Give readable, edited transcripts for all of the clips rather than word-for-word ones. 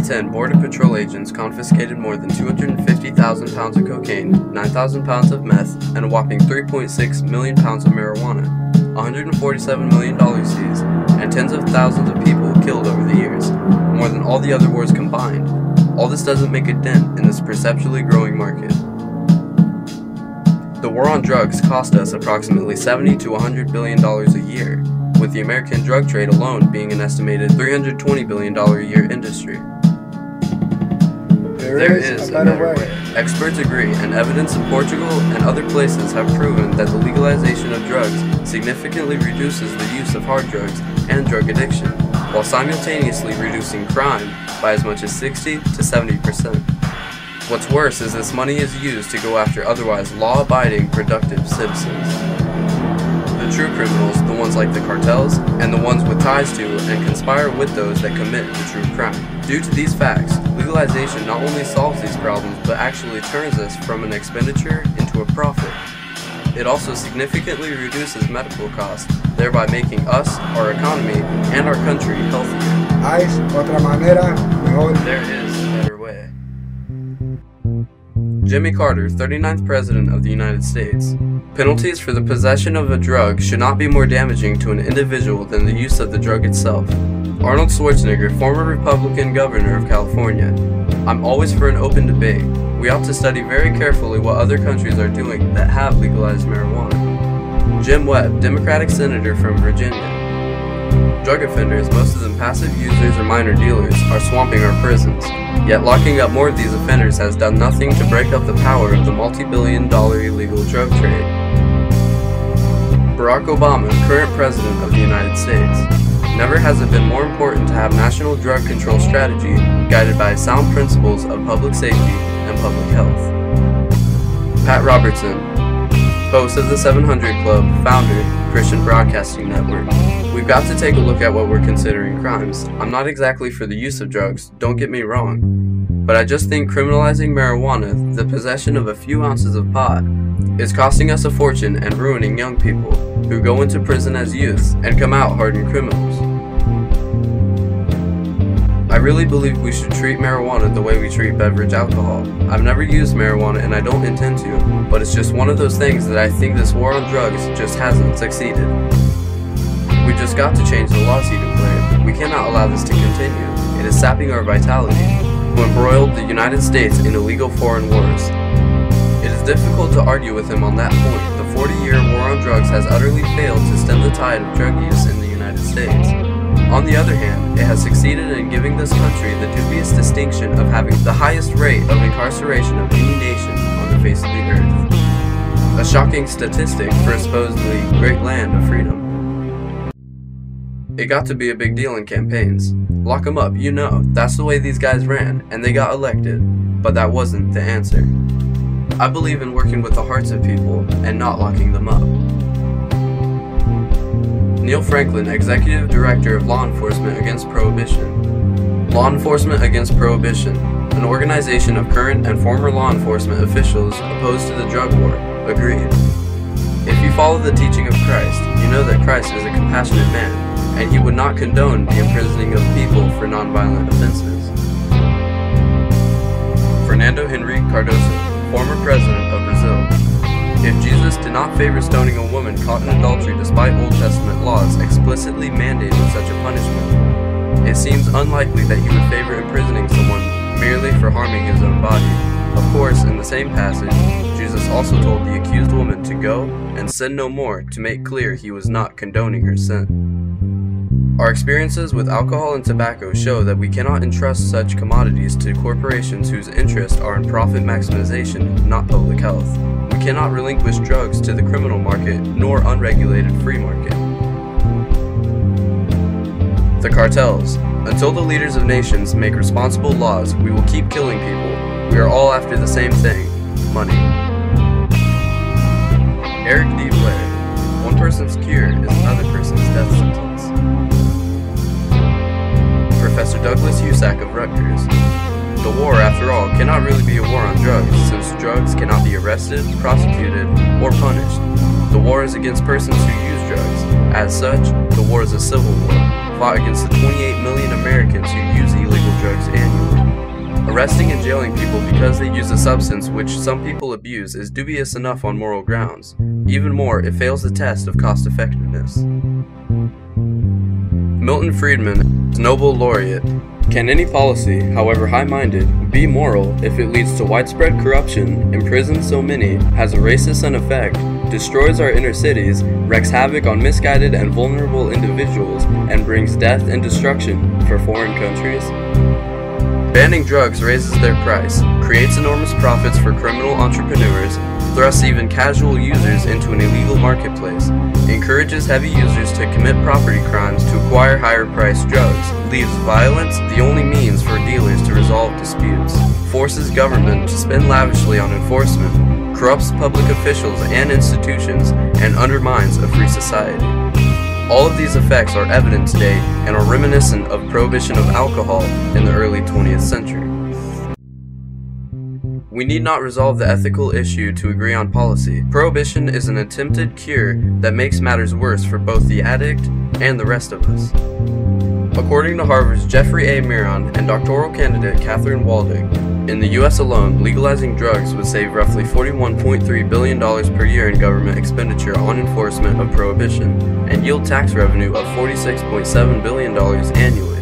2010, Border Patrol agents confiscated more than 250,000 pounds of cocaine, 9,000 pounds of meth, and a whopping 3.6 million pounds of marijuana, $147 million seized, and tens of thousands of people killed over the years, more than all the other wars combined. All this doesn't make a dent in this perceptually growing market. The war on drugs cost us approximately $70 to $100 billion a year, with the American drug trade alone being an estimated $320 billion a year industry. There is a better way. Experts agree, and evidence in Portugal and other places have proven that the legalization of drugs significantly reduces the use of hard drugs and drug addiction, while simultaneously reducing crime by as much as 60 to 70%. What's worse is this money is used to go after otherwise law-abiding, productive citizens. The true criminals, the ones like the cartels, and the ones with ties to and conspire with those that commit the true crime. Due to these facts, legalization not only solves these problems, but actually turns us from an expenditure into a profit. It also significantly reduces medical costs, thereby making us, our economy, and our country healthier. There is a better way. Jimmy Carter, 39th President of the United States. Penalties for the possession of a drug should not be more damaging to an individual than the use of the drug itself. Arnold Schwarzenegger, former Republican governor of California. I'm always for an open debate. We ought to study very carefully what other countries are doing that have legalized marijuana. Jim Webb, Democratic senator from Virginia. Drug offenders, most of them passive users or minor dealers, are swamping our prisons. Yet locking up more of these offenders has done nothing to break up the power of the multi-billion-dollar illegal drug trade. Barack Obama, current President of the United States. Never has it been more important to have national drug control strategy guided by sound principles of public safety and public health. Pat Robertson, host of the 700 Club, founder, Christian Broadcasting Network. We've got to take a look at what we're considering crimes. I'm not exactly for the use of drugs, don't get me wrong, but I just think criminalizing marijuana, the possession of a few ounces of pot, is costing us a fortune and ruining young people who go into prison as youths and come out hardened criminals. I really believe we should treat marijuana the way we treat beverage alcohol. I've never used marijuana and I don't intend to, but it's just one of those things that I think this war on drugs just hasn't succeeded. We just got to change the laws he declared. We cannot allow this to continue. It is sapping our vitality, who embroiled the United States in illegal foreign wars. It is difficult to argue with him on that point. The 40-year war on drugs has utterly failed to stem the tide of drug use in the United States. On the other hand, it has succeeded in giving this country the dubious distinction of having the highest rate of incarceration of any nation on the face of the earth. A shocking statistic for a supposedly great land of freedom. It got to be a big deal in campaigns. Lock them up, you know, that's the way these guys ran, and they got elected. But that wasn't the answer. I believe in working with the hearts of people and not locking them up. Neil Franklin, Executive Director of Law Enforcement Against Prohibition. Law Enforcement Against Prohibition, an organization of current and former law enforcement officials opposed to the drug war, agreed. If you follow the teaching of Christ, you know that Christ is a compassionate man, and he would not condone the imprisoning of people for nonviolent offenses. Fernando Henrique Cardoso, former president of Brazil. If Jesus did not favor stoning a woman caught in adultery despite Old Testament laws explicitly mandating such a punishment, it seems unlikely that he would favor imprisoning someone merely for harming his own body. Of course, in the same passage, Jesus also told the accused woman to go and sin no more to make clear he was not condoning her sin. Our experiences with alcohol and tobacco show that we cannot entrust such commodities to corporations whose interests are in profit maximization, not public health. We cannot relinquish drugs to the criminal market nor unregulated free market. The cartels. Until the leaders of nations make responsible laws, we will keep killing people. We are all after the same thing, money. Erik D. Blair. One person's cure is another person's death sentence. Professor Douglas Husak of Rutgers. The war, after all, cannot really be a war on drugs, since drugs cannot be arrested, prosecuted, or punished. The war is against persons who use drugs. As such, the war is a civil war, fought against the 28 million Americans who use illegal drugs annually. Arresting and jailing people because they use a substance which some people abuse is dubious enough on moral grounds. Even more, it fails the test of cost-effectiveness. Milton Friedman, Nobel laureate. Can any policy, however high-minded, be moral if it leads to widespread corruption, imprisons so many, has a racist effect, destroys our inner cities, wreaks havoc on misguided and vulnerable individuals, and brings death and destruction for foreign countries? Banning drugs raises their price, creates enormous profits for criminal entrepreneurs, thrusts even casual users into an illegal marketplace, encourages heavy users to commit property crimes to acquire higher-priced drugs, leaves violence the only means for dealers to resolve disputes, forces government to spend lavishly on enforcement, corrupts public officials and institutions, and undermines a free society. All of these effects are evident today and are reminiscent of prohibition of alcohol in the early 20th century. We need not resolve the ethical issue to agree on policy. Prohibition is an attempted cure that makes matters worse for both the addict and the rest of us. According to Harvard's Jeffrey A. Miron and doctoral candidate Catherine Waldig, in the US alone, legalizing drugs would save roughly $41.3 billion per year in government expenditure on enforcement of prohibition, and yield tax revenue of $46.7 billion annually.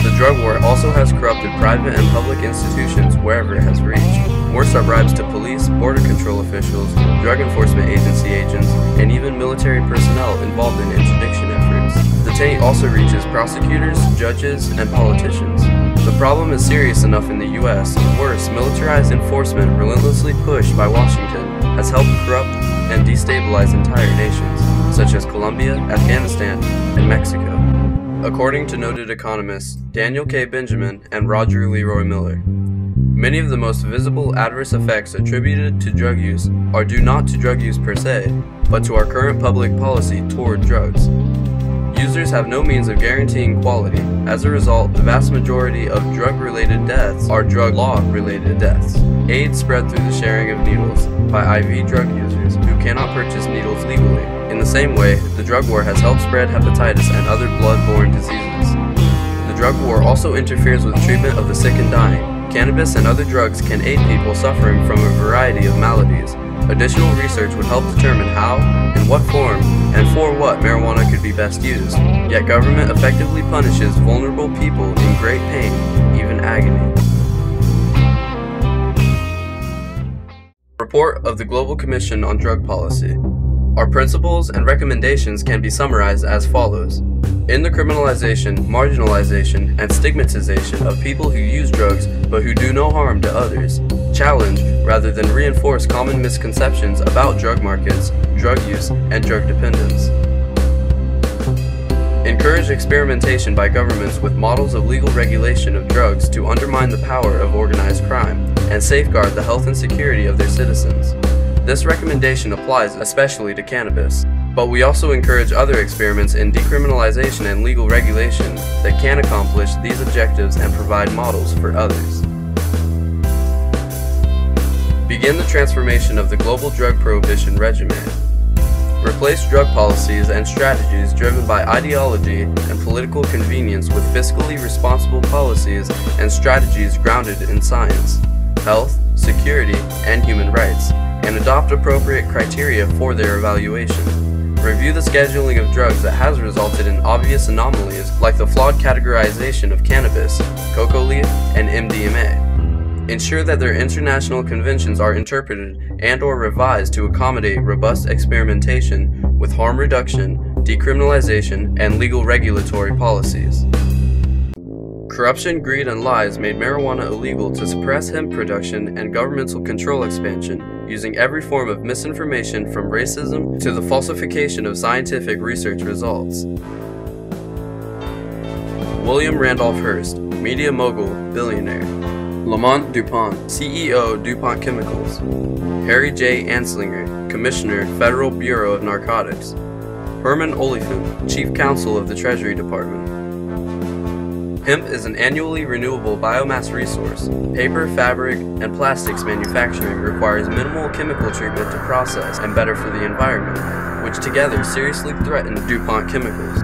The drug war also has corrupted private and public institutions wherever it has reached. Worse are bribes to police, border control officials, drug enforcement agency agents, and even military personnel involved in interdiction efforts. The taint also reaches prosecutors, judges, and politicians. The problem is serious enough in the US. Worse, militarized enforcement relentlessly pushed by Washington has helped corrupt and destabilize entire nations, such as Colombia, Afghanistan, and Mexico. According to noted economists Daniel K. Benjamin and Roger Leroy Miller, many of the most visible adverse effects attributed to drug use are due not to drug use per se, but to our current public policy toward drugs. Users have no means of guaranteeing quality. As a result, the vast majority of drug-related deaths are drug law-related deaths. AIDS spread through the sharing of needles by IV drug users who cannot purchase needles legally. In the same way, the drug war has helped spread hepatitis and other blood-borne diseases. The drug war also interferes with treatment of the sick and dying. Cannabis and other drugs can aid people suffering from a variety of maladies. Additional research would help determine how, in what form, and for what marijuana could be best used. Yet government effectively punishes vulnerable people in great pain, even agony. Report of the Global Commission on Drug Policy. Our principles and recommendations can be summarized as follows. In the criminalization, marginalization, and stigmatization of people who use drugs but who do no harm to others, challenge rather than reinforce common misconceptions about drug markets, drug use, and drug dependence. Encourage experimentation by governments with models of legal regulation of drugs to undermine the power of organized crime and safeguard the health and security of their citizens. This recommendation applies especially to cannabis, but we also encourage other experiments in decriminalization and legal regulation that can accomplish these objectives and provide models for others. Begin the transformation of the global drug prohibition regimen. Replace drug policies and strategies driven by ideology and political convenience with fiscally responsible policies and strategies grounded in science, health, security, and human rights, and adopt appropriate criteria for their evaluation. Review the scheduling of drugs that has resulted in obvious anomalies like the flawed categorization of cannabis, cocoa leaf, and MDMA. Ensure that their international conventions are interpreted and/or revised to accommodate robust experimentation with harm reduction, decriminalization, and legal regulatory policies. Corruption, greed, and lies made marijuana illegal to suppress hemp production and governmental control expansion, using every form of misinformation from racism to the falsification of scientific research results. William Randolph Hearst, media mogul, billionaire. Lamont DuPont, CEO, DuPont Chemicals. Harry J. Anslinger, Commissioner, Federal Bureau of Narcotics. Herman Oliphant, Chief Counsel of the Treasury Department. Hemp is an annually renewable biomass resource. Paper, fabric, and plastics manufacturing requires minimal chemical treatment to process and better for the environment, which together seriously threaten DuPont Chemicals.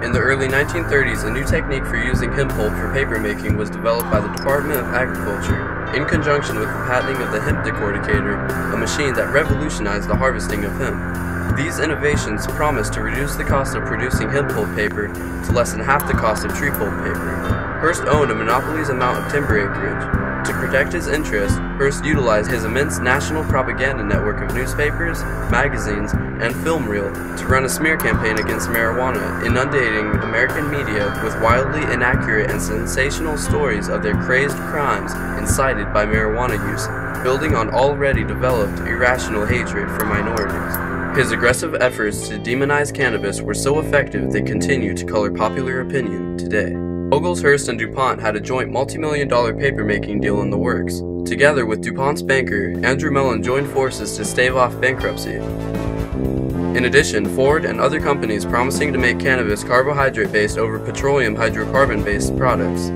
In the early 1930s, a new technique for using hemp pulp for papermaking was developed by the Department of Agriculture, in conjunction with the patenting of the hemp decorticator, a machine that revolutionized the harvesting of hemp. These innovations promised to reduce the cost of producing hemp pulp paper to less than half the cost of tree pulp paper. Hearst owned a monopoly's amount of timber acreage. To protect his interests, Hearst utilized his immense national propaganda network of newspapers, magazines, and film reel to run a smear campaign against marijuana, inundating American media with wildly inaccurate and sensational stories of their crazed crimes incited by marijuana use, building on already developed irrational hatred for minorities. His aggressive efforts to demonize cannabis were so effective they continue to color popular opinion today. Vogels, Hearst, and DuPont had a joint multi-million-dollar papermaking deal in the works. Together with DuPont's banker, Andrew Mellon joined forces to stave off bankruptcy. In addition, Ford and other companies promising to make cannabis carbohydrate-based over petroleum hydrocarbon-based products.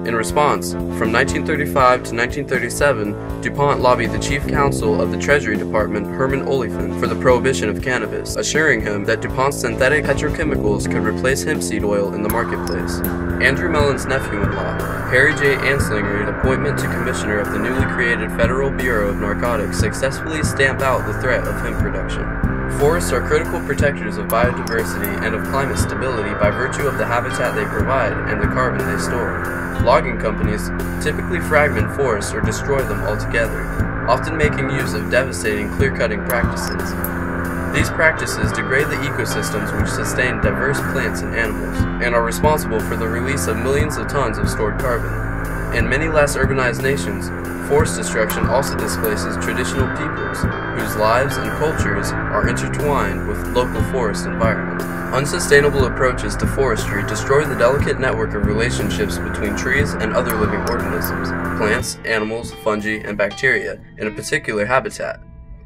In response, from 1935 to 1937, DuPont lobbied the chief counsel of the Treasury Department, Herman Oliphant, for the prohibition of cannabis, assuring him that DuPont's synthetic petrochemicals could replace hemp seed oil in the marketplace. Andrew Mellon's nephew-in-law, Harry J. Anslinger's appointment to commissioner of the newly created Federal Bureau of Narcotics successfully stamped out the threat of hemp production. Forests are critical protectors of biodiversity and of climate stability by virtue of the habitat they provide and the carbon they store. Logging companies typically fragment forests or destroy them altogether, often making use of devastating clear-cutting practices. These practices degrade the ecosystems which sustain diverse plants and animals, and are responsible for the release of millions of tons of stored carbon. In many less urbanized nations, forest destruction also displaces traditional peoples, whose lives and cultures are intertwined with local forest environments. Unsustainable approaches to forestry destroy the delicate network of relationships between trees and other living organisms, plants, animals, fungi, and bacteria, in a particular habitat.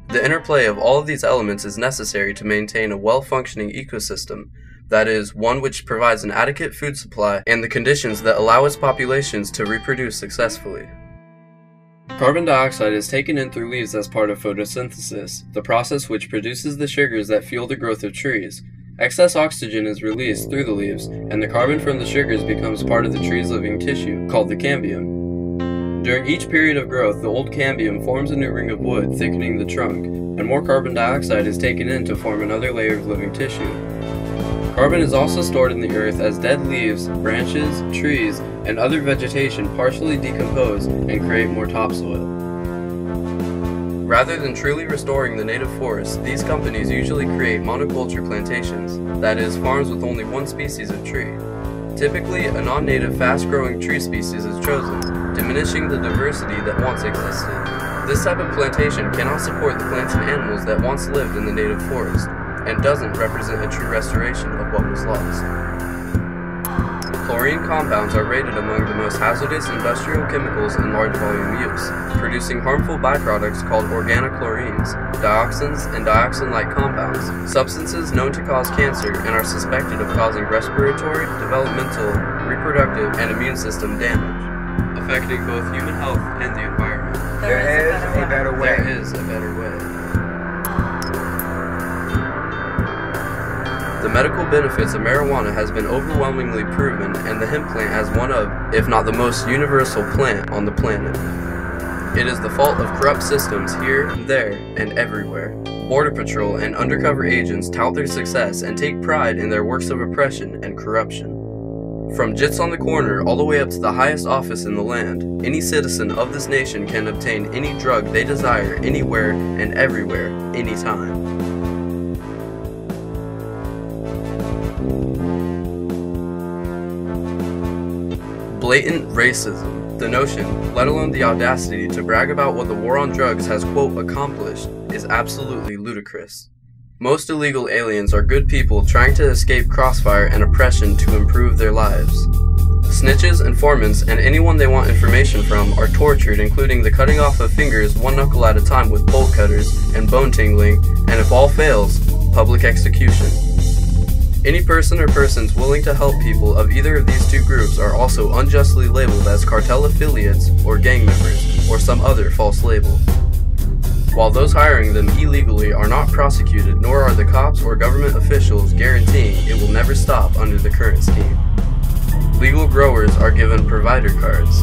The interplay of all of these elements is necessary to maintain a well-functioning ecosystem, that is, one which provides an adequate food supply and the conditions that allow its populations to reproduce successfully. Carbon dioxide is taken in through leaves as part of photosynthesis, the process which produces the sugars that fuel the growth of trees. Excess oxygen is released through the leaves, and the carbon from the sugars becomes part of the tree's living tissue, called the cambium. During each period of growth, the old cambium forms a new ring of wood, thickening the trunk, and more carbon dioxide is taken in to form another layer of living tissue. Carbon is also stored in the earth as dead leaves, branches, trees, and other vegetation partially decompose and create more topsoil. Rather than truly restoring the native forests, these companies usually create monoculture plantations, that is, farms with only one species of tree. Typically, a non-native fast-growing tree species is chosen, diminishing the diversity that once existed. This type of plantation cannot support the plants and animals that once lived in the native forest, and doesn't represent a true restoration of what was lost. Chlorine compounds are rated among the most hazardous industrial chemicals in large volume use, producing harmful byproducts called organochlorines, dioxins, and dioxin-like compounds, substances known to cause cancer and are suspected of causing respiratory, developmental, reproductive, and immune system damage, affecting both human health and the environment. There is a better way. There is a better way. The medical benefits of marijuana has been overwhelmingly proven, and the hemp plant as one of, if not the most universal plant on the planet. It is the fault of corrupt systems here, there, and everywhere. Border Patrol and undercover agents tout their success and take pride in their works of oppression and corruption. From jits on the corner all the way up to the highest office in the land, any citizen of this nation can obtain any drug they desire anywhere and everywhere, anytime. Blatant racism. The notion, let alone the audacity, to brag about what the war on drugs has, quote, accomplished, is absolutely ludicrous. Most illegal aliens are good people trying to escape crossfire and oppression to improve their lives. Snitches, informants, and anyone they want information from are tortured, including the cutting off of fingers one knuckle at a time with bolt cutters and bone tingling, and if all fails, public execution. Any person or persons willing to help people of either of these two groups are also unjustly labeled as cartel affiliates or gang members or some other false label. while those hiring them illegally are not prosecuted, nor are the cops or government officials guaranteeing it will never stop under the current scheme. Legal growers are given provider cards.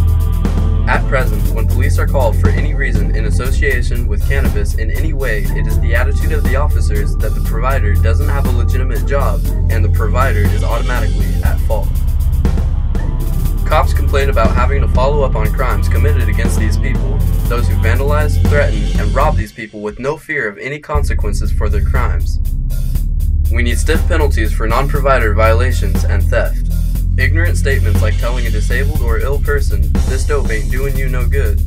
At present, when police are called for any reason in association with cannabis in any way, it is the attitude of the officers that the provider doesn't have a legitimate job and the provider is automatically at fault. Cops complain about having to follow up on crimes committed against these people, those who vandalize, threaten, and rob these people with no fear of any consequences for their crimes. We need stiff penalties for non-provider violations and theft. Ignorant statements like telling a disabled or ill person, "This dope ain't doing you no good,"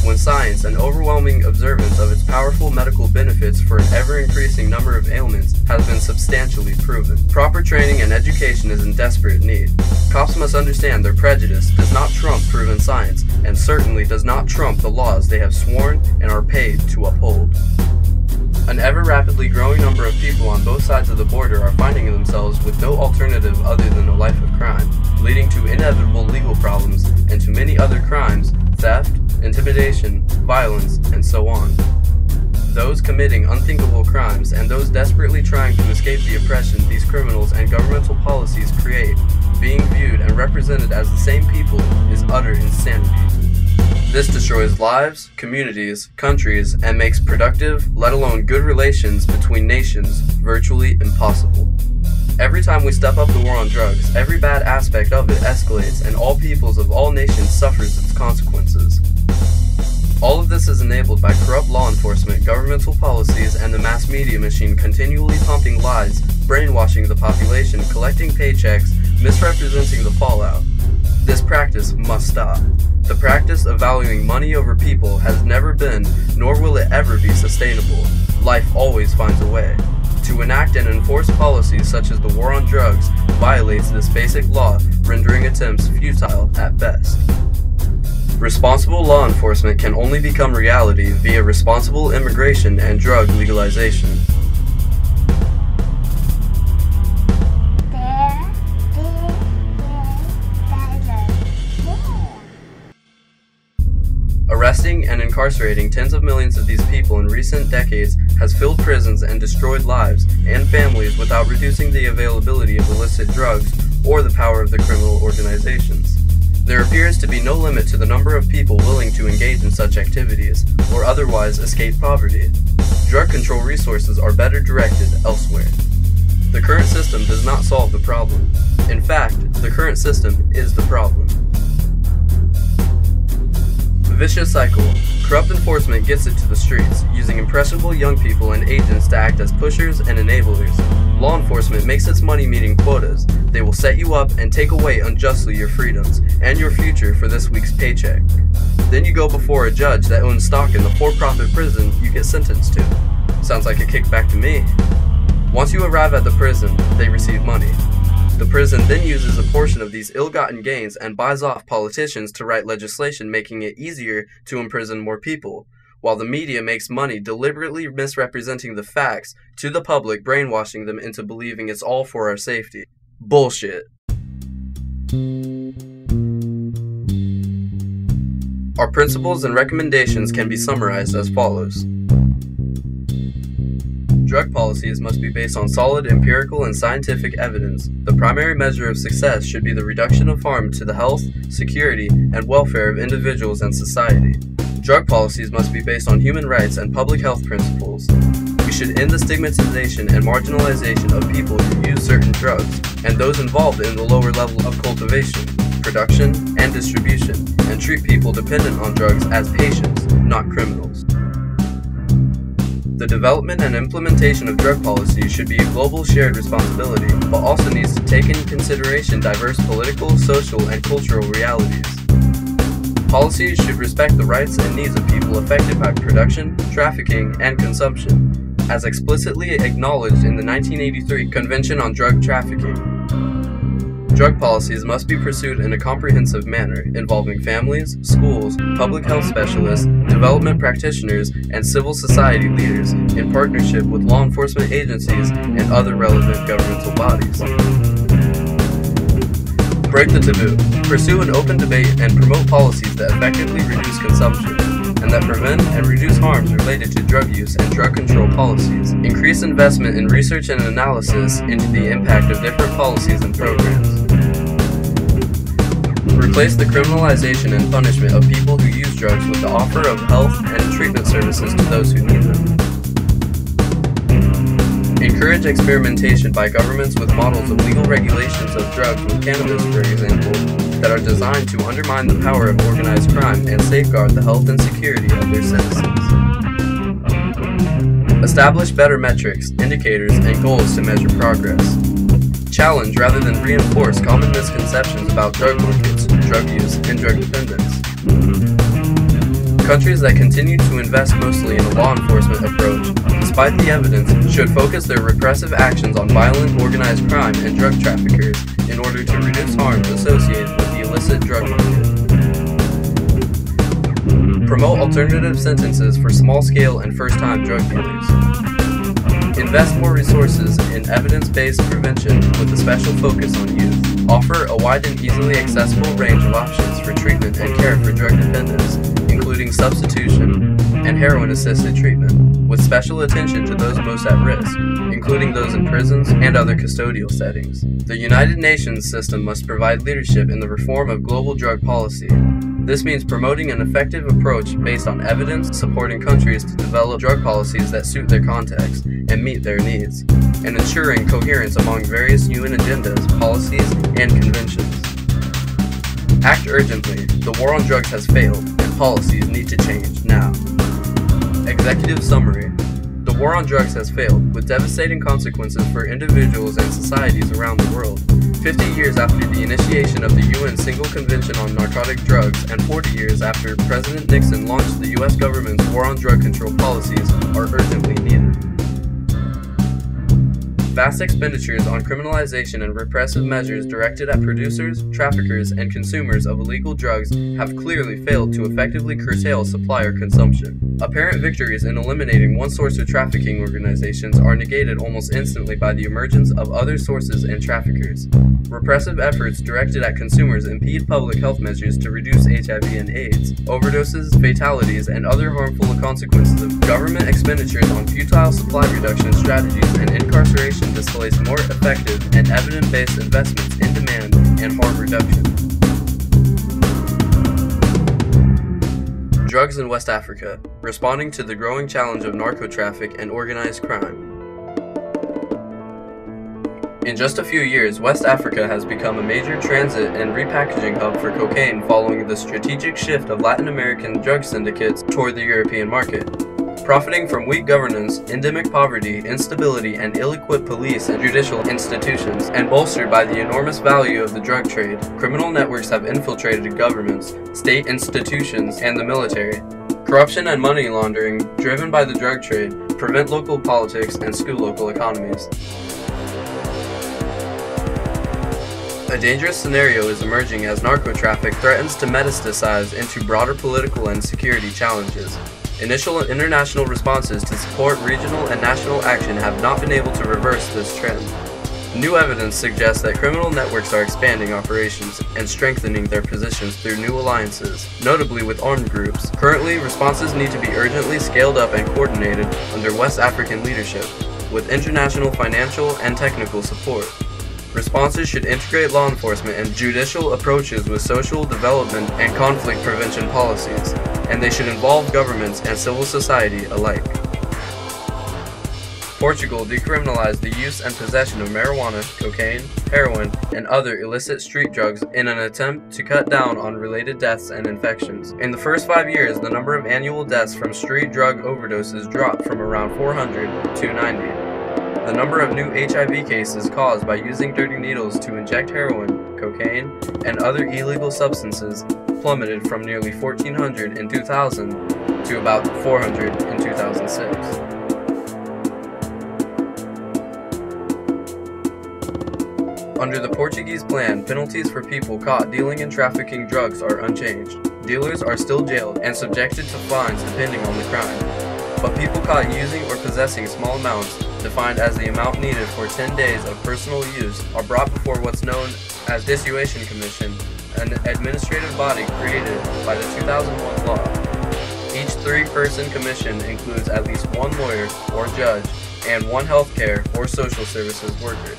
when science and overwhelming observance of its powerful medical benefits for an ever-increasing number of ailments has been substantially proven. Proper training and education is in desperate need. Cops must understand their prejudice does not trump proven science, and certainly does not trump the laws they have sworn and are paid to uphold. An ever-rapidly growing number of people on both sides of the border are finding themselves with no alternative other than a life of crime, leading to inevitable legal problems and to many other crimes, theft, intimidation, violence, and so on. Those committing unthinkable crimes and those desperately trying to escape the oppression these criminals and governmental policies create, being viewed and represented as the same people, is utter insanity. This destroys lives, communities, countries, and makes productive, let alone good relations between nations virtually impossible. Every time we step up the war on drugs, every bad aspect of it escalates and all peoples of all nations suffers its consequences. All of this is enabled by corrupt law enforcement, governmental policies, and the mass media machine continually pumping lies, brainwashing the population, collecting paychecks, misrepresenting the fallout. This practice must stop. The practice of valuing money over people has never been, nor will it ever be sustainable. Life always finds a way. To enact and enforce policies such as the war on drugs violates this basic law, rendering attempts futile at best. Responsible law enforcement can only become reality via responsible immigration and drug legalization. Arresting and incarcerating tens of millions of these people in recent decades has filled prisons and destroyed lives and families without reducing the availability of illicit drugs or the power of the criminal organizations. There appears to be no limit to the number of people willing to engage in such activities or otherwise escape poverty. Drug control resources are better directed elsewhere. The current system does not solve the problem. In fact, the current system is the problem. Vicious cycle. Corrupt enforcement gets it to the streets, using impressionable young people and agents to act as pushers and enablers. Law enforcement makes its money meeting quotas. They will set you up and take away unjustly your freedoms and your future for this week's paycheck. Then you go before a judge that owns stock in the for-profit prison you get sentenced to. Sounds like a kickback to me. Once you arrive at the prison, they receive money. The prison then uses a portion of these ill-gotten gains and buys off politicians to write legislation making it easier to imprison more people, while the media makes money deliberately misrepresenting the facts to the public, brainwashing them into believing it's all for our safety. Bullshit. Our principles and recommendations can be summarized as follows. Drug policies must be based on solid empirical and scientific evidence. The primary measure of success should be the reduction of harm to the health, security, and welfare of individuals and society. Drug policies must be based on human rights and public health principles. We should end the stigmatization and marginalization of people who use certain drugs, and those involved in the lower level of cultivation, production, and distribution, and treat people dependent on drugs as patients, not criminals. The development and implementation of drug policy should be a global shared responsibility, but also needs to take into consideration diverse political, social, and cultural realities. Policies should respect the rights and needs of people affected by production, trafficking, and consumption, as explicitly acknowledged in the 1983 Convention on Drug Trafficking. Drug policies must be pursued in a comprehensive manner, involving families, schools, public health specialists, development practitioners, and civil society leaders, in partnership with law enforcement agencies and other relevant governmental bodies. Break the taboo. Pursue an open debate and promote policies that effectively reduce consumption. and that prevent and reduce harms related to drug use and drug control policies. Increase investment in research and analysis into the impact of different policies and programs. Replace the criminalization and punishment of people who use drugs with the offer of health and treatment services to those who need them. Encourage experimentation by governments with models of legal regulations of drugs with cannabis, for example, that are designed to undermine the power of organized crime and safeguard the health and security of their citizens. Establish better metrics, indicators, and goals to measure progress. Challenge rather than reinforce common misconceptions about drug markets, drug use, and drug dependence. Countries that continue to invest mostly in a law enforcement approach, despite the evidence, should focus their repressive actions on violent organized crime and drug traffickers in order to reduce harms associated with the illicit drug market. Promote alternative sentences for small-scale and first-time drug dealers. Invest more resources in evidence-based prevention with a special focus on youth. Offer a wide and easily accessible range of options for treatment and care for drug dependence, including substitution and heroin-assisted treatment, with special attention to those most at risk, including those in prisons and other custodial settings. The United Nations system must provide leadership in the reform of global drug policy. This means promoting an effective approach based on evidence, supporting countries to develop drug policies that suit their context and meet their needs, and ensuring coherence among various UN agendas, policies, and conventions. Act urgently. The war on drugs has failed, and policies need to change now. Executive summary. The war on drugs has failed, with devastating consequences for individuals and societies around the world. 50 years after the initiation of the UN Single Convention on Narcotic Drugs, and 40 years after President Nixon launched the US government's war on drug control policies, are urgently needed. Vast expenditures on criminalization and repressive measures directed at producers, traffickers, and consumers of illegal drugs have clearly failed to effectively curtail supply or consumption. Apparent victories in eliminating one source of trafficking organizations are negated almost instantly by the emergence of other sources and traffickers. Repressive efforts directed at consumers impede public health measures to reduce HIV and AIDS, overdoses, fatalities, and other harmful consequences of government expenditures on futile supply reduction strategies and incarceration displace more effective and evidence-based investments in demand and harm reduction. Drugs in West Africa, responding to the growing challenge of narco-traffic and organized crime. In just a few years, West Africa has become a major transit and repackaging hub for cocaine following the strategic shift of Latin American drug syndicates toward the European market. Profiting from weak governance, endemic poverty, instability, and ill-equipped police and judicial institutions, and bolstered by the enormous value of the drug trade, criminal networks have infiltrated governments, state institutions, and the military. Corruption and money laundering, driven by the drug trade, prevent local politics and skew local economies. A dangerous scenario is emerging as narco-traffic threatens to metastasize into broader political and security challenges. Initial international responses to support regional and national action have not been able to reverse this trend. New evidence suggests that criminal networks are expanding operations and strengthening their positions through new alliances, notably with armed groups. Currently, responses need to be urgently scaled up and coordinated under West African leadership, with international financial and technical support. Responses should integrate law enforcement and judicial approaches with social development and conflict prevention policies, and they should involve governments and civil society alike. Portugal decriminalized the use and possession of marijuana, cocaine, heroin, and other illicit street drugs in an attempt to cut down on related deaths and infections. In the first 5 years, the number of annual deaths from street drug overdoses dropped from around 400 to 90. The number of new HIV cases caused by using dirty needles to inject heroin, cocaine, and other illegal substances plummeted from nearly 1,400 in 2000 to about 400 in 2006. Under the Portuguese plan, penalties for people caught dealing and trafficking drugs are unchanged. Dealers are still jailed and subjected to fines depending on the crime. But people caught using or possessing small amounts, defined as the amount needed for 10 days of personal use, are brought before what's known as Dissuasion Commission, an administrative body created by the 2001 law. Each 3-person commission includes at least 1 lawyer or judge and 1 healthcare or social services worker.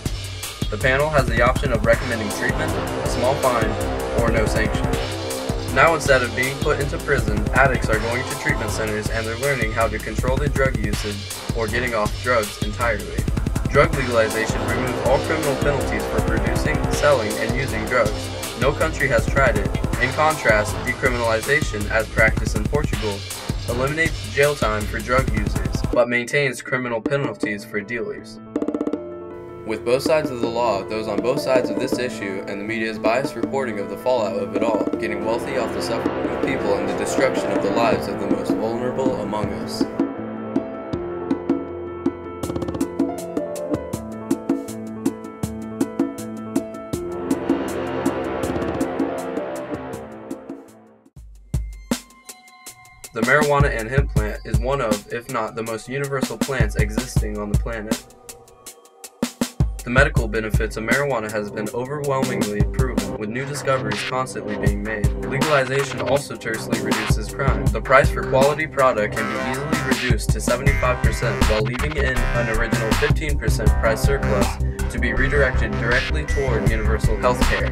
The panel has the option of recommending treatment, a small fine, or no sanction. Now, instead of being put into prison, addicts are going to treatment centers and they're learning how to control their drug usage or getting off drugs entirely. Drug legalization removes all criminal penalties for producing, selling, and using drugs. No country has tried it. In contrast, decriminalization, as practiced in Portugal, eliminates jail time for drug users, but maintains criminal penalties for dealers. With both sides of the law, those on both sides of this issue, and the media's biased reporting of the fallout of it all, getting wealthy off the suffering of people and the destruction of the lives of the most vulnerable among us. The marijuana and hemp plant is one of, if not the most universal plants existing on the planet. The medical benefits of marijuana has been overwhelmingly proven, with new discoveries constantly being made. Legalization also tersely reduces crime. The price for quality product can be easily reduced to 75% while leaving in an original 15% price surplus to be redirected directly toward universal health care.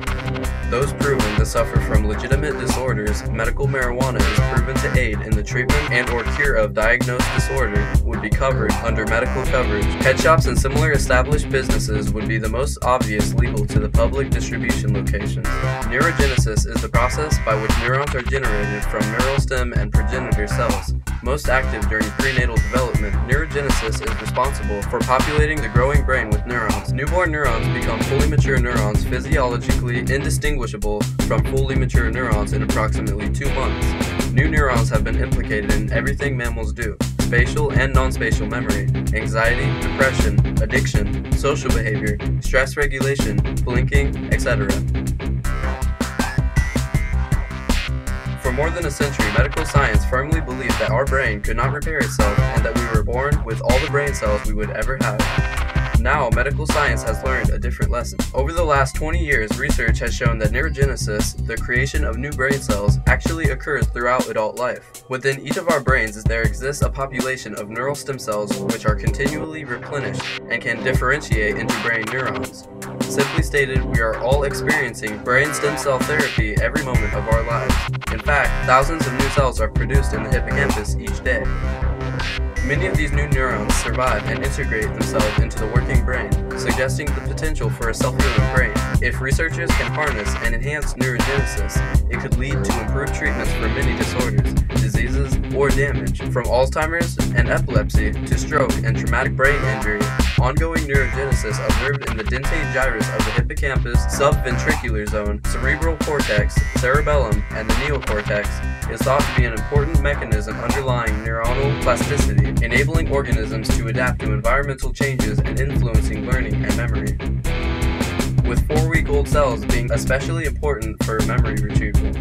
Those proven to suffer from legitimate disorders, medical marijuana is proven to aid in the treatment and or cure of diagnosed disorder would be covered under medical coverage. Head shops and similar established businesses would be the most obvious legal to the public distribution locations. Neurogenesis is the process by which neurons are generated from neural stem and progenitor cells. Most active during prenatal development, neurogenesis is responsible for populating the growing brain with neurons. Newborn neurons become fully mature neurons physiologically indistinguishable from fully mature neurons in approximately 2 months. New neurons have been implicated in everything mammals do: spatial and non-spatial memory, anxiety, depression, addiction, social behavior, stress regulation, blinking, etc. For more than a century, medical science firmly believed that our brain could not repair itself and that we were born with all the brain cells we would ever have. Now, medical science has learned a different lesson. Over the last 20 years, research has shown that neurogenesis, the creation of new brain cells, actually occurs throughout adult life. Within each of our brains, there exists a population of neural stem cells which are continually replenished and can differentiate into brain neurons. Simply stated, we are all experiencing brain stem cell therapy every moment of our lives. In fact, thousands of new cells are produced in the hippocampus each day. Many of these new neurons survive and integrate themselves into the working brain, suggesting the potential for a self-healing brain. If researchers can harness and enhance neurogenesis, it could lead to improved treatments for many disorders, diseases, or damage, from Alzheimer's and epilepsy to stroke and traumatic brain injury. Ongoing neurogenesis observed in the dentate gyrus of the hippocampus, subventricular zone, cerebral cortex, cerebellum, and the neocortex is thought to be an important mechanism underlying neuronal plasticity, enabling organisms to adapt to environmental changes and influencing learning and memory. With 4-week-old cells being especially important for memory retrieval.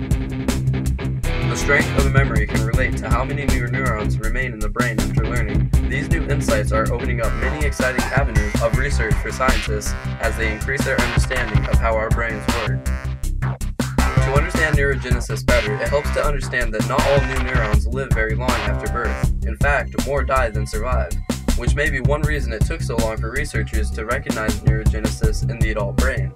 The strength of a memory can relate to how many new neurons remain in the brain after learning. These new insights are opening up many exciting avenues of research for scientists as they increase their understanding of how our brains work. To understand neurogenesis better, it helps to understand that not all new neurons live very long after birth. In fact, more die than survive, which may be one reason it took so long for researchers to recognize neurogenesis in the adult brain.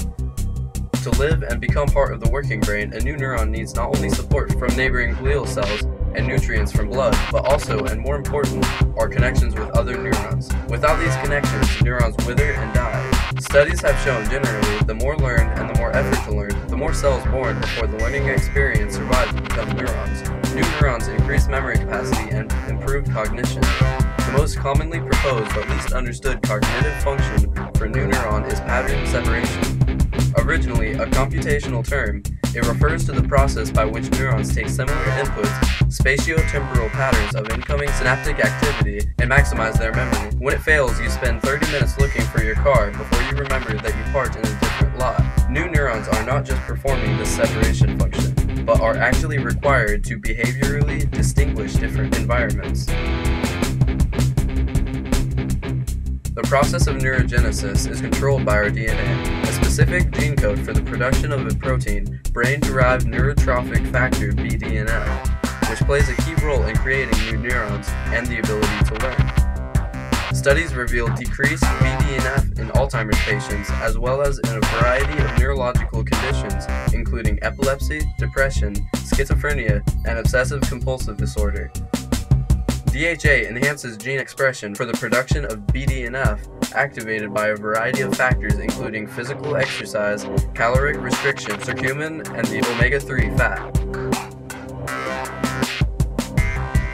To live and become part of the working brain, a new neuron needs not only support from neighboring glial cells and nutrients from blood, but also, and more important, are connections with other neurons. Without these connections, neurons wither and die. Studies have shown generally, the more learned and the more effort to learn, the more cells born before the learning experience survive to become neurons. New neurons increase memory capacity and improve cognition. The most commonly proposed but least understood cognitive function for new neuron is pattern separation. Originally a computational term, it refers to the process by which neurons take similar inputs, spatio-temporal patterns of incoming synaptic activity, and maximize their memory. When it fails, you spend 30 minutes looking for your car before you remember that you parked in a different lot. New neurons are not just performing this separation function, but are actually required to behaviorally distinguish different environments. The process of neurogenesis is controlled by our DNA, a specific gene code for the production of a protein, brain-derived neurotrophic factor BDNF. which plays a key role in creating new neurons and the ability to learn. Studies reveal decreased BDNF in Alzheimer's patients, as well as in a variety of neurological conditions, including epilepsy, depression, schizophrenia, and obsessive-compulsive disorder. DHA enhances gene expression for the production of BDNF, activated by a variety of factors including physical exercise, caloric restriction, curcumin, and the omega-3 fat.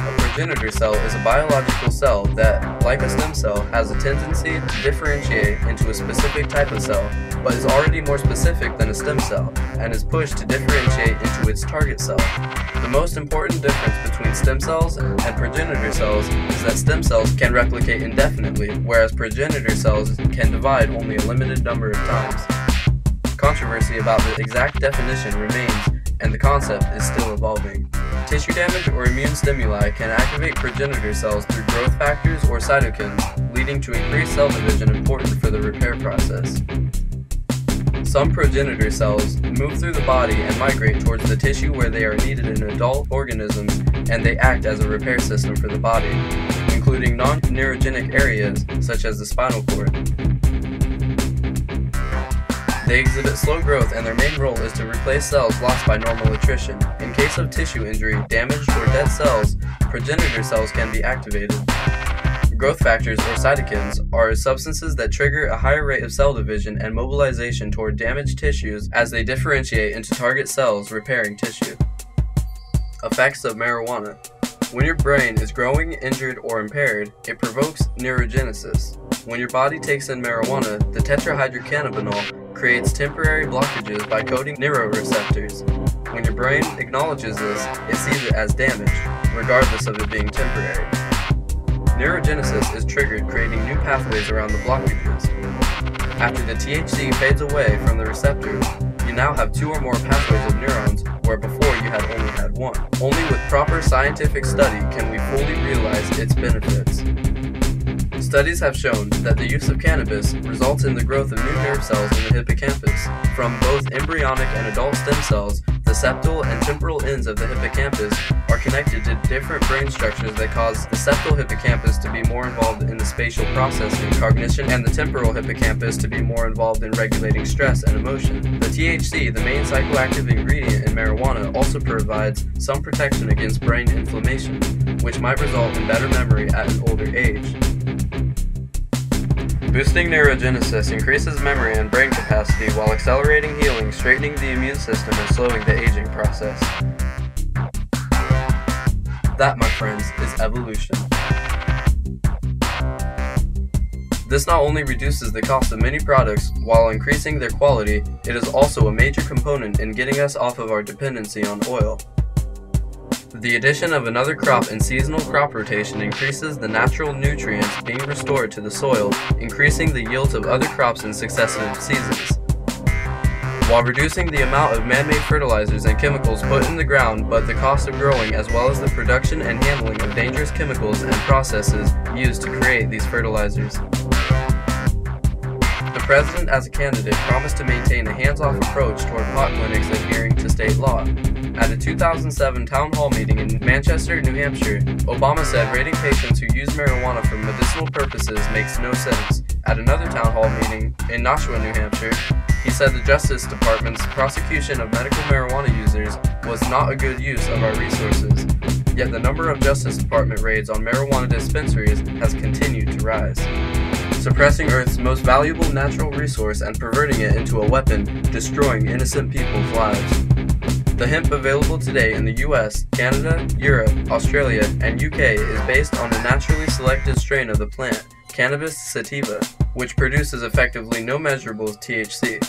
A progenitor cell is a biological cell that, like a stem cell, has a tendency to differentiate into a specific type of cell, but is already more specific than a stem cell, and is pushed to differentiate into its target cell. The most important difference between stem cells and progenitor cells is that stem cells can replicate indefinitely, whereas progenitor cells can divide only a limited number of times. Controversy about the exact definition remains, and the concept is still evolving. Tissue damage or immune stimuli can activate progenitor cells through growth factors or cytokines, leading to increased cell division important for the repair process. Some progenitor cells move through the body and migrate towards the tissue where they are needed in adult organisms, and they act as a repair system for the body, including non-neurogenic areas such as the spinal cord. They exhibit slow growth, and their main role is to replace cells lost by normal attrition. In case of tissue injury, damaged, or dead cells, progenitor cells can be activated. Growth factors, or cytokines, are substances that trigger a higher rate of cell division and mobilization toward damaged tissues as they differentiate into target cells, repairing tissue. Effects of marijuana. When your brain is growing, injured, or impaired, it provokes neurogenesis. When your body takes in marijuana, the tetrahydrocannabinol creates temporary blockages by coating neuroreceptors. When your brain acknowledges this, it sees it as damage, regardless of it being temporary. Neurogenesis is triggered, creating new pathways around the blockages. After the THC fades away from the receptors, you now have two or more pathways of neurons, where before you had only had one. Only with proper scientific study can we fully realize its benefits. Studies have shown that the use of cannabis results in the growth of new nerve cells in the hippocampus. From both embryonic and adult stem cells, the septal and temporal ends of the hippocampus are connected to different brain structures that cause the septal hippocampus to be more involved in the spatial processing, cognition, and the temporal hippocampus to be more involved in regulating stress and emotion. The THC, the main psychoactive ingredient in marijuana, also provides some protection against brain inflammation, which might result in better memory at an older age. Boosting neurogenesis increases memory and brain capacity while accelerating healing, straightening the immune system, and slowing the aging process. That, my friends, is evolution. This not only reduces the cost of many products while increasing their quality, it is also a major component in getting us off of our dependency on oil. The addition of another crop in seasonal crop rotation increases the natural nutrients being restored to the soil, increasing the yields of other crops in successive seasons, while reducing the amount of man-made fertilizers and chemicals put in the ground, but the cost of growing as well as the production and handling of dangerous chemicals and processes used to create these fertilizers. The president, as a candidate, promised to maintain a hands-off approach toward pot clinics adhering to state law. At a 2007 town hall meeting in Manchester, New Hampshire, Obama said raiding patients who use marijuana for medicinal purposes makes no sense. At another town hall meeting in Nashua, New Hampshire, he said the Justice Department's prosecution of medical marijuana users was not a good use of our resources. Yet the number of Justice Department raids on marijuana dispensaries has continued to rise, suppressing Earth's most valuable natural resource and perverting it into a weapon, destroying innocent people's lives. The hemp available today in the US, Canada, Europe, Australia, and UK is based on a naturally selected strain of the plant, Cannabis sativa, which produces effectively no measurable THC.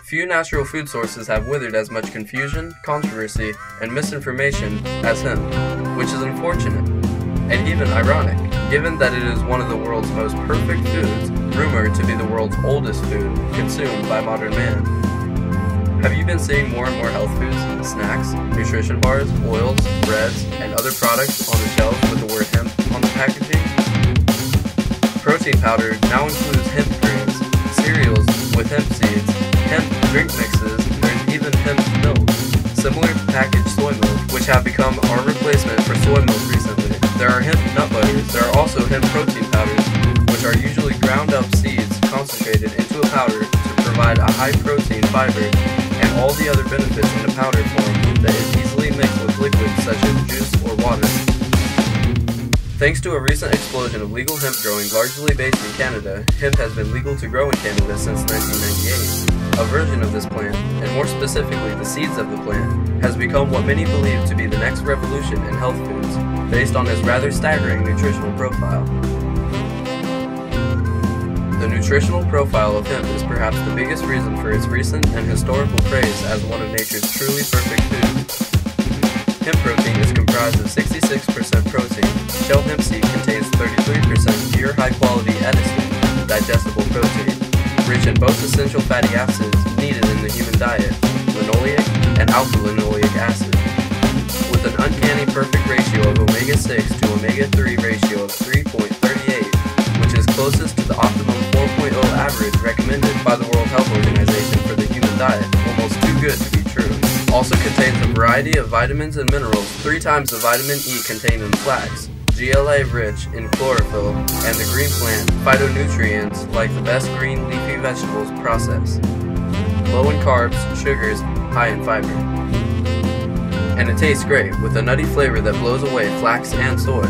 Few natural food sources have withered as much confusion, controversy, and misinformation as hemp, which is unfortunate, and even ironic, given that it is one of the world's most perfect foods, rumored to be the world's oldest food, consumed by modern man. Have you been seeing more and more health foods, snacks, nutrition bars, oils, breads, and other products on the shelves with the word hemp on the packaging? Protein powder now includes hemp grains, cereals with hemp seeds, hemp drink mixes, there's even hemp milk, similar to packaged soy milk, which have become our replacement for soy milk recently. There are hemp nut butters. There are also hemp protein powders, which are usually ground up seeds concentrated into a powder to provide a high protein fiber and all the other benefits in a powder form that is easily mixed with liquids such as juice or water. Thanks to a recent explosion of legal hemp growing largely based in Canada, hemp has been legal to grow in Canada since 1998. A version of this plant, and more specifically the seeds of the plant, has become what many believe to be the next revolution in health foods, based on its rather staggering nutritional profile. The nutritional profile of hemp is perhaps the biggest reason for its recent and historical praise as one of nature's truly perfect foods. Hemp protein is comprised of 66% protein. Shelled hemp seed contains 33% pure high-quality edible, digestible protein, rich in both essential fatty acids needed in the human diet, linoleic and alpha-linoleic acid, with an uncanny perfect ratio of omega-6 to omega-3 ratio of 3.38, which is closest to the optimum 4.0 average recommended by the World Health Organization for the human diet, almost too good to be true. Also contains a variety of vitamins and minerals, 3 times the vitamin E contained in flax, GLA rich in chlorophyll, and the green plant phytonutrients like the best green leafy vegetables processed. Low in carbs, sugars, high in fiber. And it tastes great, with a nutty flavor that blows away flax and soy.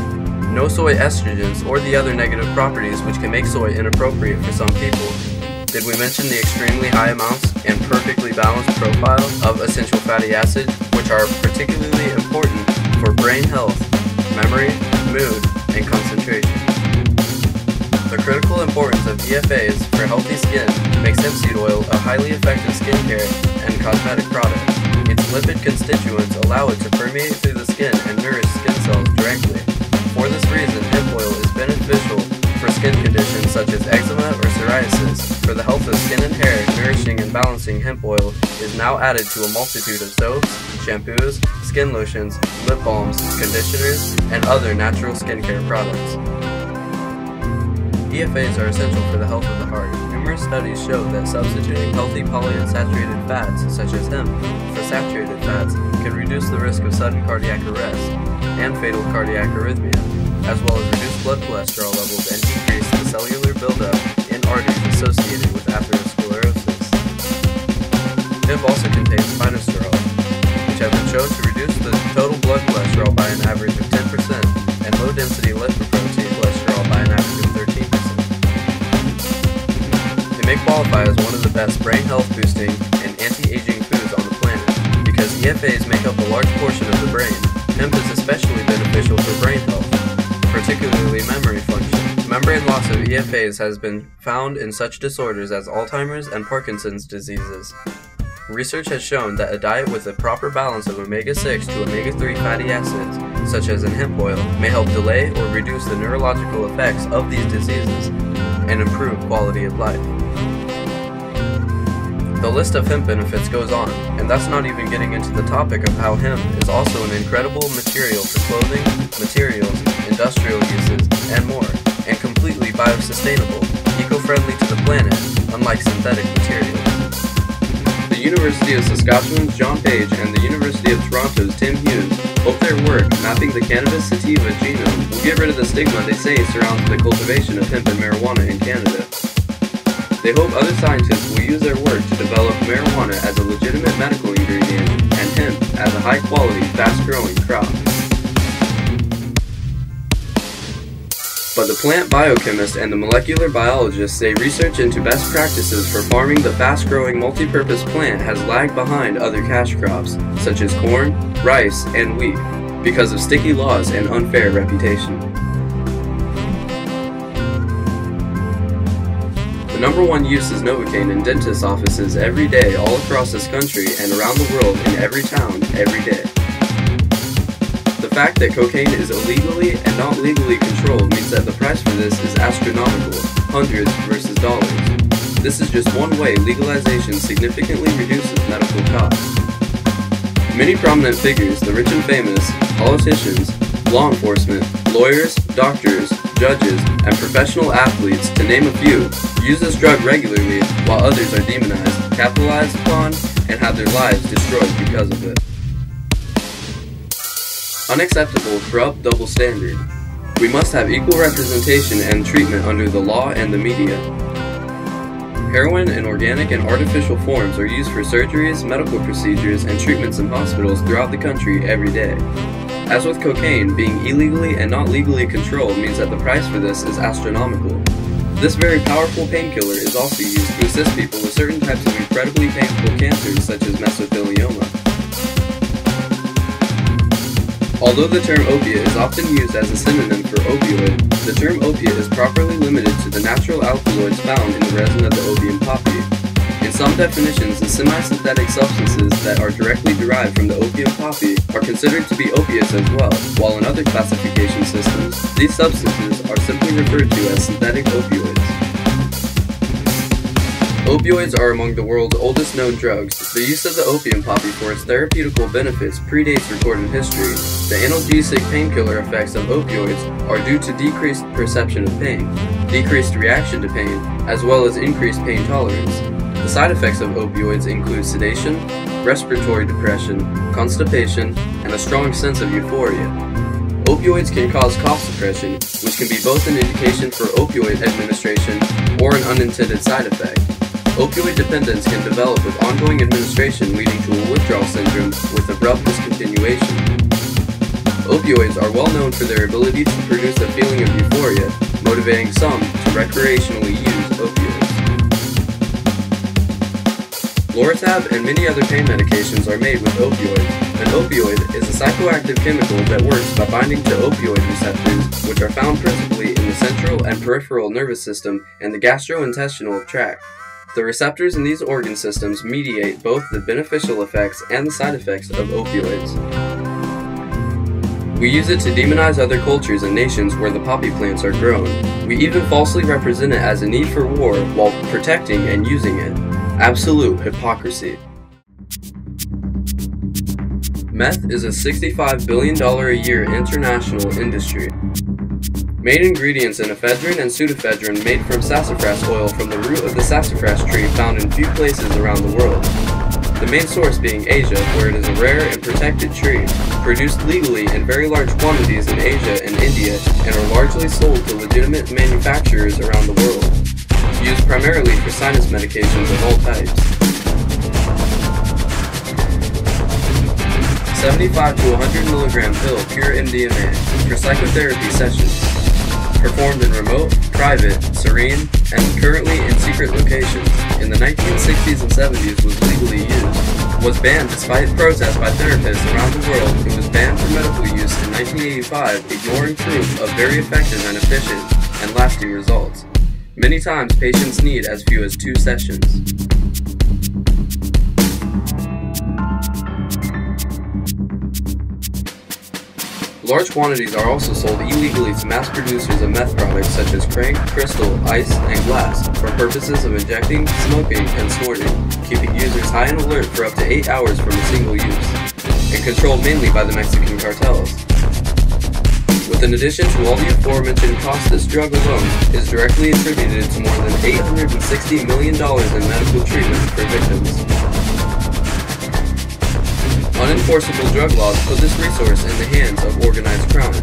No soy estrogens or the other negative properties which can make soy inappropriate for some people. Did we mention the extremely high amounts and perfectly balanced profile of essential fatty acids, which are particularly important for brain health, memory, mood, and concentration? The critical importance of EFAs for healthy skin makes hemp seed oil a highly effective skincare and cosmetic product. Its lipid constituents allow it to permeate through the skin and nourish skin cells directly. For this reason, hemp oil is beneficial for skin conditions such as eczema or psoriasis. For the health of skin and hair, nourishing and balancing hemp oil is now added to a multitude of soaps, shampoos, skin lotions, lip balms, conditioners, and other natural skincare products. EFAs are essential for the health of the heart. Numerous studies show that substituting healthy polyunsaturated fats, such as hemp, for saturated fats can reduce the risk of sudden cardiac arrest and fatal cardiac arrhythmia, as well as reduce blood cholesterol levels and decrease the cellular buildup in arteries associated with atherosclerosis. Hemp also contains phytosterol, which have been shown to reduce the total blood cholesterol by an average of 10% and low-density lipoprotein cholesterol by an average of 13%. It may qualify as one of the best brain health boosting and anti-aging foods on the planet because EFAs make up a large portion of the brain. Hemp is especially beneficial for brain health, particularly memory function. Membrane loss of EFAs has been found in such disorders as Alzheimer's and Parkinson's diseases. Research has shown that a diet with a proper balance of omega-6 to omega-3 fatty acids, such as in hemp oil, may help delay or reduce the neurological effects of these diseases and improve quality of life. The list of hemp benefits goes on, and that's not even getting into the topic of how hemp is also an incredible material for clothing, materials, industrial uses, and more, and completely biosustainable, eco-friendly to the planet, unlike synthetic materials. The University of Saskatchewan's John Page and the University of Toronto's Tim Hughes hope their work mapping the cannabis sativa genome will get rid of the stigma they say surrounds the cultivation of hemp and marijuana in Canada. They hope other scientists will use their work to develop marijuana as a legitimate medical ingredient and hemp as a high-quality, fast-growing crop. But the plant biochemist and the molecular biologist say research into best practices for farming the fast-growing multi-purpose plant has lagged behind other cash crops, such as corn, rice, and wheat, because of sticky laws and unfair reputation. The number one use is Novocaine in dentist offices every day all across this country and around the world in every town every day. The fact that cocaine is illegally and not legally controlled means that the price for this is astronomical, hundreds versus dollars. This is just one way legalization significantly reduces medical costs. Many prominent figures, the rich and famous, politicians, law enforcement, lawyers, doctors, judges, and professional athletes, to name a few, use this drug regularly, while others are demonized, capitalized upon, and have their lives destroyed because of it. Unacceptable, corrupt, double standard. We must have equal representation and treatment under the law and the media. Heroin in organic and artificial forms are used for surgeries, medical procedures, and treatments in hospitals throughout the country every day. As with cocaine, being illegally and not legally controlled means that the price for this is astronomical. This very powerful painkiller is also used to assist people with certain types of incredibly painful cancers such as mesothelioma. Although the term opiate is often used as a synonym for opioid, the term opiate is properly limited to the natural alkaloids found in the resin of the opium poppy. In some definitions, the semi-synthetic substances that are directly derived from the opium poppy are considered to be opiates as well, while in other classification systems, these substances are simply referred to as synthetic opioids. Opioids are among the world's oldest known drugs. The use of the opium poppy for its therapeutical benefits predates recorded history. The analgesic painkiller effects of opioids are due to decreased perception of pain, decreased reaction to pain, as well as increased pain tolerance. The side effects of opioids include sedation, respiratory depression, constipation, and a strong sense of euphoria. Opioids can cause cough suppression, which can be both an indication for opioid administration or an unintended side effect. Opioid dependence can develop with ongoing administration, leading to a withdrawal syndrome with abrupt discontinuation. Opioids are well known for their ability to produce a feeling of euphoria, motivating some to recreationally use opioids. Loratab and many other pain medications are made with opioids. An opioid is a psychoactive chemical that works by binding to opioid receptors, which are found principally in the central and peripheral nervous system and the gastrointestinal tract. The receptors in these organ systems mediate both the beneficial effects and the side effects of opioids. We use it to demonize other cultures and nations where the poppy plants are grown. We even falsely represent it as a need for war while protecting and using it. Absolute hypocrisy. Meth is a $65 billion a year international industry. Main ingredients in ephedrine and pseudoephedrine made from sassafras oil from the root of the sassafras tree found in few places around the world. The main source being Asia, where it is a rare and protected tree, produced legally in very large quantities in Asia and India, and are largely sold to legitimate manufacturers around the world. Used primarily for sinus medications of all types. 75 to 100 milligram pill pure MDMA for psychotherapy sessions. Performed in remote, private, serene, and currently in secret locations. In the 1960s and 70s was legally used. Was banned despite protests by therapists around the world. It was banned for medical use in 1985, ignoring proof of very effective and efficient and lasting results. Many times patients need as few as 2 sessions. Large quantities are also sold illegally to mass producers of meth products such as crank, crystal, ice, and glass for purposes of injecting, smoking, and snorting, keeping users high and alert for up to 8 hours from a single use, and controlled mainly by the Mexican cartels. With an addition to all the aforementioned costs, this drug alone is directly attributed to more than $860 million in medical treatment for victims. Unenforceable drug laws put this resource in the hands of organized crime.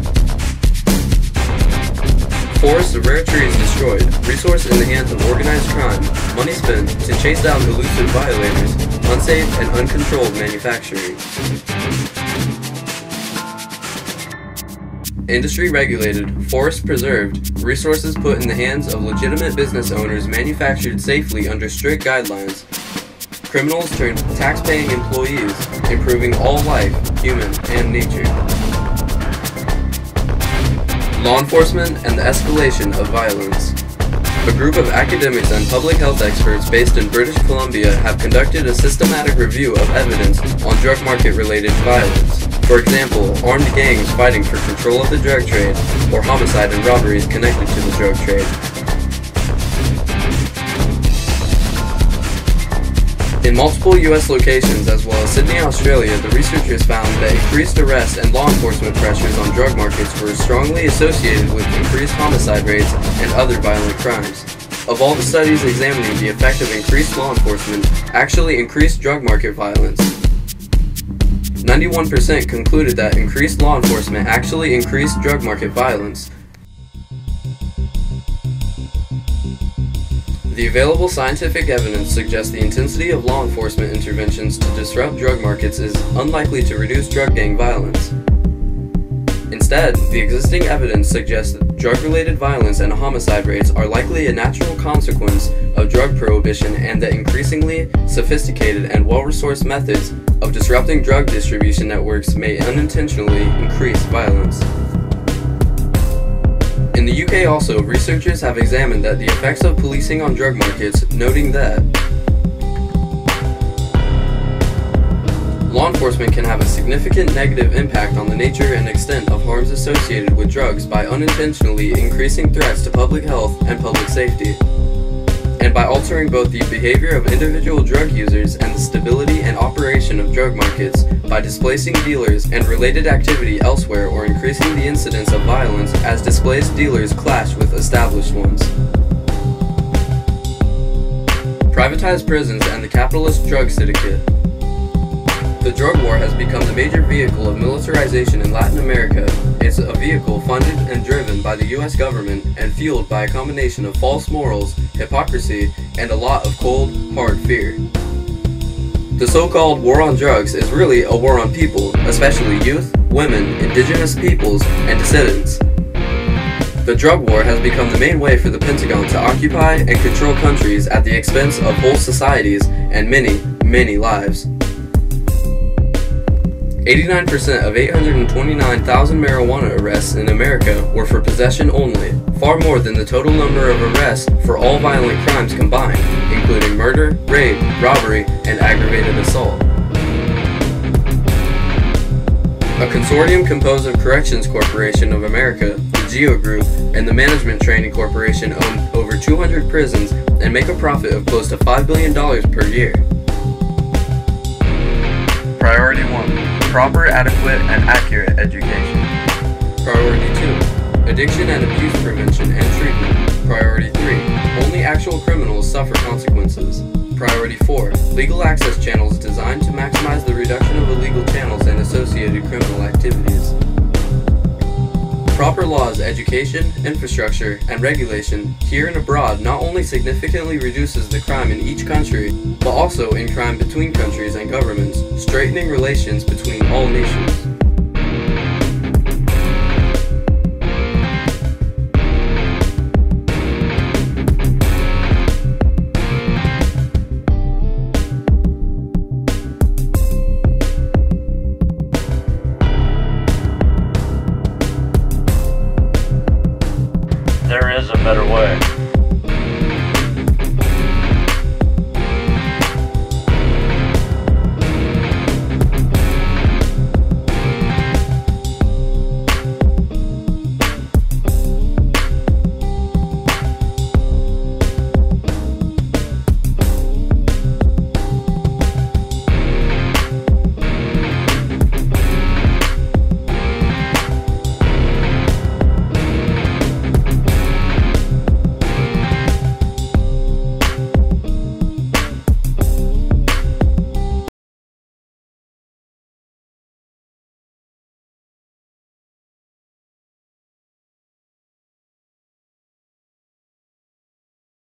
Forests of rare trees destroyed, resource in the hands of organized crime, money spent to chase down elusive violators, unsafe and uncontrolled manufacturing. Industry regulated, forest preserved, resources put in the hands of legitimate business owners manufactured safely under strict guidelines. Criminals turned tax-paying employees, improving all life, human and nature. Law enforcement and the escalation of violence. A group of academics and public health experts based in British Columbia have conducted a systematic review of evidence on drug market-related violence. For example, armed gangs fighting for control of the drug trade, or homicide and robberies connected to the drug trade. In multiple U.S. locations, as well as Sydney, Australia, the researchers found that increased arrest and law enforcement pressures on drug markets were strongly associated with increased homicide rates and other violent crimes. Of all the studies examining the effect of increased law enforcement actually increased drug market violence, 91% concluded that increased law enforcement actually increased drug market violence. The available scientific evidence suggests the intensity of law enforcement interventions to disrupt drug markets is unlikely to reduce drug gang violence. Instead, the existing evidence suggests that drug-related violence and homicide rates are likely a natural consequence of drug prohibition and that increasingly sophisticated and well-resourced methods of disrupting drug distribution networks may unintentionally increase violence. In the UK also, researchers have examined the effects of policing on drug markets, noting that law enforcement can have a significant negative impact on the nature and extent of harms associated with drugs by unintentionally increasing threats to public health and public safety, and by altering both the behavior of individual drug users and the stability and operation of drug markets by displacing dealers and related activity elsewhere or increasing the incidence of violence as displaced dealers clash with established ones. Privatized prisons and the capitalist drug syndicate. The drug war has become the major vehicle of militarization in Latin America. It's a vehicle funded and driven by the US government and fueled by a combination of false morals, hypocrisy, and a lot of cold, hard fear. The so-called war on drugs is really a war on people, especially youth, women, indigenous peoples, and dissidents. The drug war has become the main way for the Pentagon to occupy and control countries at the expense of whole societies and many, many lives. 89% of 829,000 marijuana arrests in America were for possession only, far more than the total number of arrests for all violent crimes combined, including murder, rape, robbery, and aggravated assault. A consortium composed of Corrections Corporation of America, the GEO Group, and the Management Training Corporation own over 200 prisons and make a profit of close to $5 billion per year. Priority 1. Proper, adequate, and accurate education. Priority 2. Addiction and abuse prevention and treatment. Priority 3. Only actual criminals suffer consequences. Priority 4. Legal access channels designed to maximize the reduction of illegal channels and associated criminal activities. Proper laws, education, infrastructure, and regulation here and abroad not only significantly reduces the crime in each country, but also in crime between countries and governments, straightening relations between all nations.